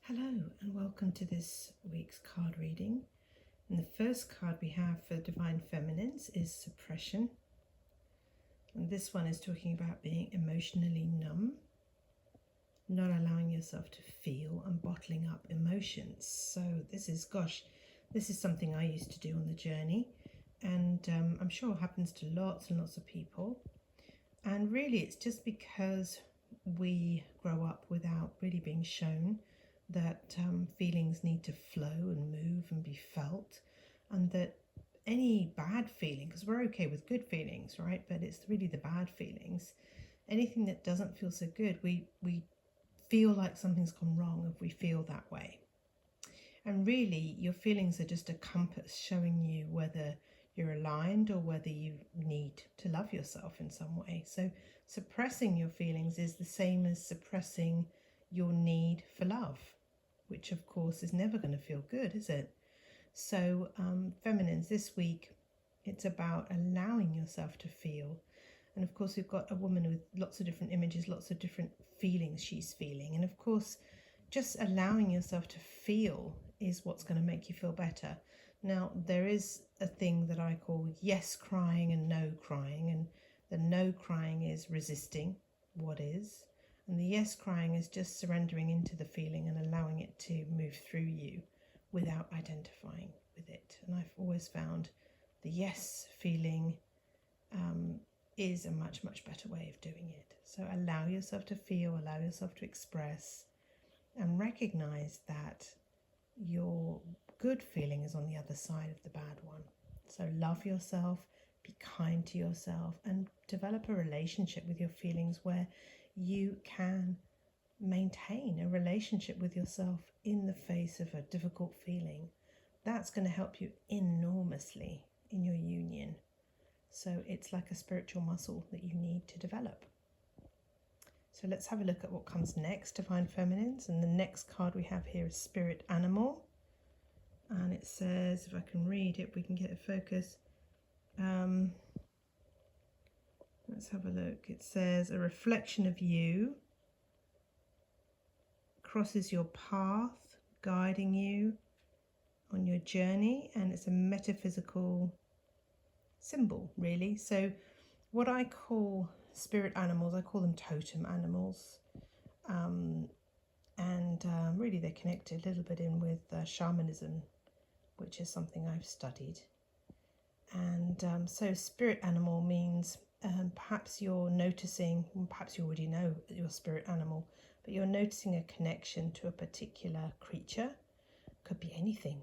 Hello and welcome to this week's card reading. And the first card we have for Divine Feminines is Suppression. And this one is talking about being emotionally numb, not allowing yourself to feel and bottling up emotions. So this is something I used to do on the journey, and I'm sure happens to lots and lots of people. And really it's just because we grow up without really being shown that feelings need to flow and move and be felt, and that any bad feeling, because we're okay with good feelings, right, but it's really the bad feelings, anything that doesn't feel so good, we feel like something's gone wrong if we feel that way. And really your feelings are just a compass showing you whether you're aligned or whether you need to love yourself in some way. So suppressing your feelings is the same as suppressing your need for love, which of course is never going to feel good, is it? So feminines, this week it's about allowing yourself to feel. And of course we've got a woman with lots of different images, lots of different feelings she's feeling, and of course just allowing yourself to feel is what's going to make you feel better. Now there is a thing that I call yes crying and no crying, and the no crying is resisting what is, and the yes crying is just surrendering into the feeling and allowing it to move through you without identifying with it. And I've always found the yes feeling is a much better way of doing it. So allow yourself to feel, allow yourself to express, and recognize that your good feeling is on the other side of the bad one. So love yourself, be kind to yourself, and develop a relationship with your feelings where you can maintain a relationship with yourself in the face of a difficult feeling. That's going to help you enormously in your union. So it's like a spiritual muscle that you need to develop. So let's have a look at what comes next, Divine Feminines. And the next card we have here is Spirit Animal. And it says, if I can read it, we can get a focus. Let's have a look. It says, a reflection of you crosses your path, guiding you on your journey. And it's a metaphysical symbol, really. So what I call spirit animals, I call them totem animals. Really they're connected a little bit in with shamanism, which is something I've studied. And so spirit animal means perhaps you're noticing, perhaps you already know your spirit animal, but you're noticing a connection to a particular creature. Could be anything.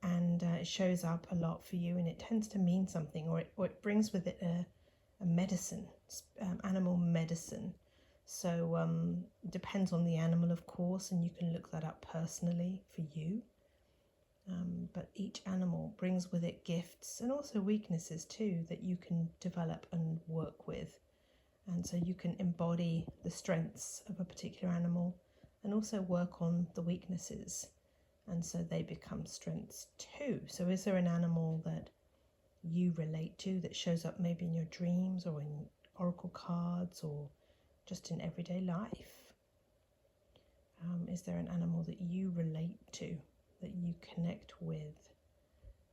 And it shows up a lot for you, and it tends to mean something, or it brings with it a medicine, animal medicine. So it depends on the animal, of course, and you can look that up personally for you. But each animal brings with it gifts and also weaknesses too that you can develop and work with. And so you can embody the strengths of a particular animal and also work on the weaknesses. And so they become strengths too. So is there an animal that you relate to that shows up maybe in your dreams or in oracle cards or just in everyday life? Is there an animal that you relate to, that you connect with?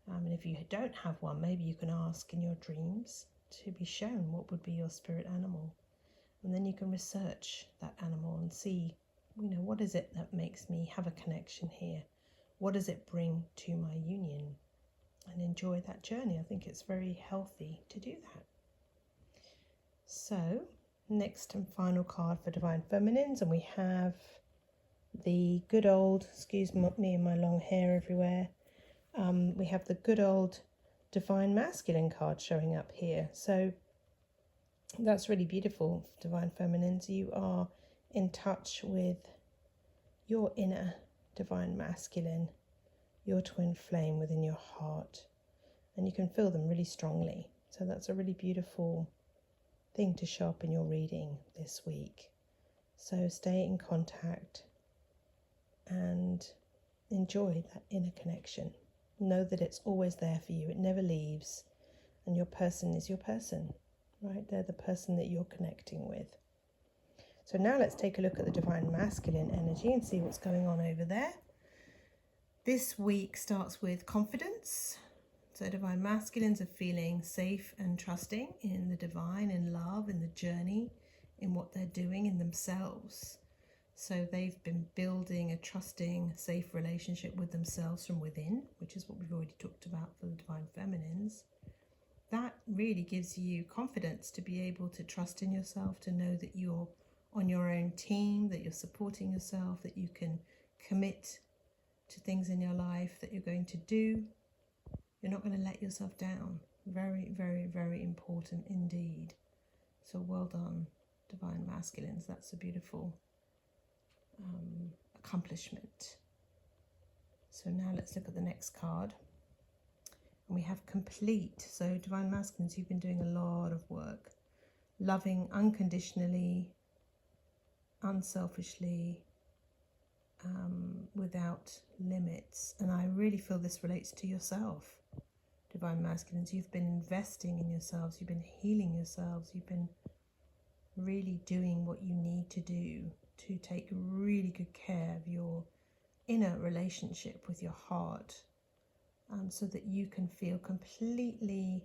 And if you don't have one, maybe you can ask in your dreams to be shown what would be your spirit animal. And then you can research that animal and see, what is it that makes me have a connection here? What does it bring to my union? And enjoy that journey. I think it's very healthy to do that. So, next and final card for Divine Feminines, and we have the good old, excuse me and my long hair everywhere, we have the good old Divine Masculine card showing up here. So that's really beautiful, Divine Feminines. You are in touch with your inner Divine Masculine, your twin flame within your heart, and you can feel them really strongly. So that's a really beautiful thing to show up in your reading this week. So stay in contact and enjoy that inner connection. Know that it's always there for you. It never leaves. And your person is your person, right? They're the person that you're connecting with. So now let's take a look at the Divine Masculine energy and see what's going on over there. This week starts with confidence. So Divine Masculines are feeling safe and trusting in the divine, in love, in the journey, in what they're doing in themselves. So they've been building a trusting, safe relationship with themselves from within, which is what we've already talked about for the Divine Feminines. That really gives you confidence to be able to trust in yourself, to know that you're on your own team, that you're supporting yourself, that you can commit to things in your life that you're going to do. You're not going to let yourself down. Very, very, very important indeed. So well done, Divine Masculines. That's a beautiful accomplishment. So now let's look at the next card. And we have complete. So Divine Masculines, you've been doing a lot of work. Loving unconditionally, unselfishly, without limits. And I really feel this relates to yourself, Divine Masculines. You've been investing in yourselves, you've been healing yourselves, you've been really doing what you need to do to take really good care of your inner relationship with your heart, so that you can feel completely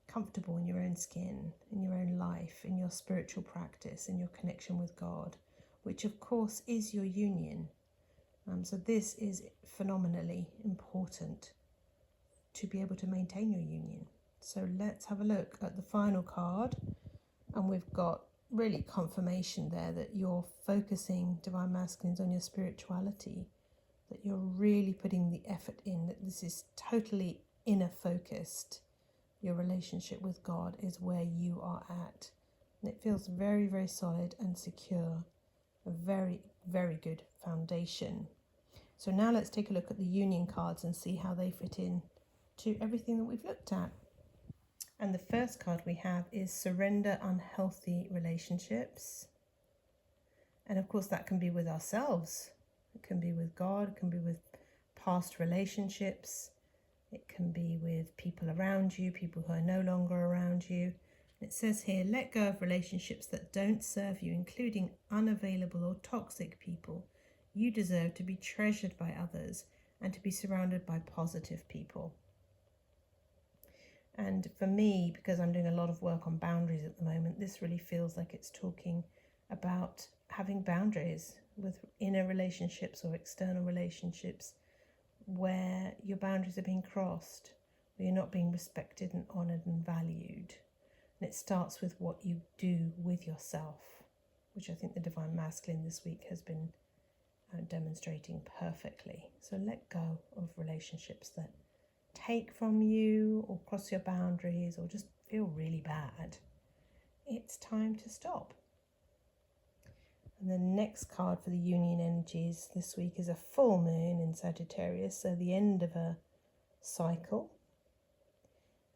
comfortable in your own skin, in your own life, in your spiritual practice, in your connection with God, which of course is your union. So this is phenomenally important to be able to maintain your union. So let's have a look at the final card, and we've got really confirmation there that you're focusing, Divine Masculines, on your spirituality, that you're really putting the effort in, that this is totally inner focused. Your relationship with God is where you are at. And it feels very, very solid and secure. A very, very good foundation. So now let's take a look at the union cards and see how they fit in to everything that we've looked at. And the first card we have is surrender unhealthy relationships. And of course that can be with ourselves. It can be with God, it can be with past relationships. It can be with people around you, people who are no longer around you. It says here, let go of relationships that don't serve you, including unavailable or toxic people. You deserve to be treasured by others and to be surrounded by positive people. And for me, because I'm doing a lot of work on boundaries at the moment, this really feels like it's talking about having boundaries with inner relationships or external relationships where your boundaries are being crossed, where you're not being respected and honoured and valued. And it starts with what you do with yourself, which I think the Divine Masculine this week has been demonstrating perfectly. So let go of relationships that take from you or cross your boundaries or just feel really bad. It's time to stop. And the next card for the union energies this week is a full moon in Sagittarius, so the end of a cycle.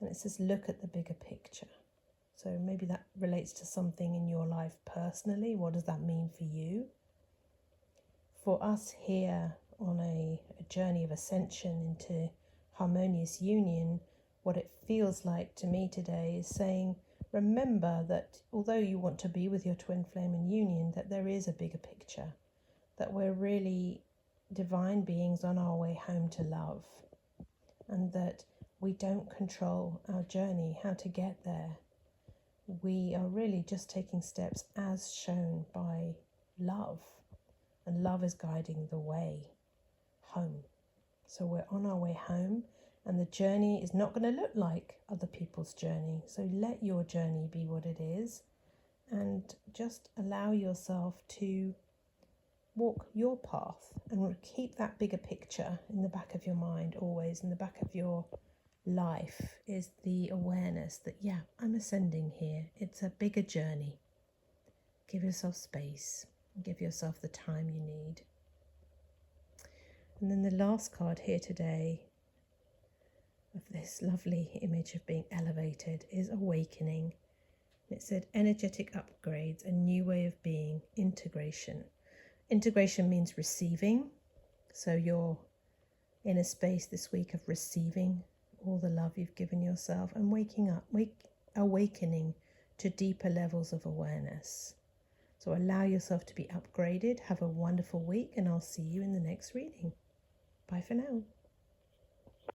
And it says look at the bigger picture. So maybe that relates to something in your life personally. What does that mean for you? For us here on a journey of ascension into harmonious union, what it feels like to me today is saying, remember that although you want to be with your twin flame in union, that there is a bigger picture, that we're really divine beings on our way home to love, and that we don't control our journey, how to get there. We are really just taking steps as shown by love, and love is guiding the way home. So we're on our way home, and the journey is not going to look like other people's journey. So let your journey be what it is, and just allow yourself to walk your path and keep that bigger picture in the back of your mind always. In the back of your life is the awareness that, yeah, I'm ascending here. It's a bigger journey. Give yourself space. Give yourself the time you need. And then the last card here today of this lovely image of being elevated is awakening. It said energetic upgrades, a new way of being, integration. Integration means receiving. So you're in a space this week of receiving all the love you've given yourself and awakening to deeper levels of awareness. So allow yourself to be upgraded. Have a wonderful week, and I'll see you in the next reading. Bye for now.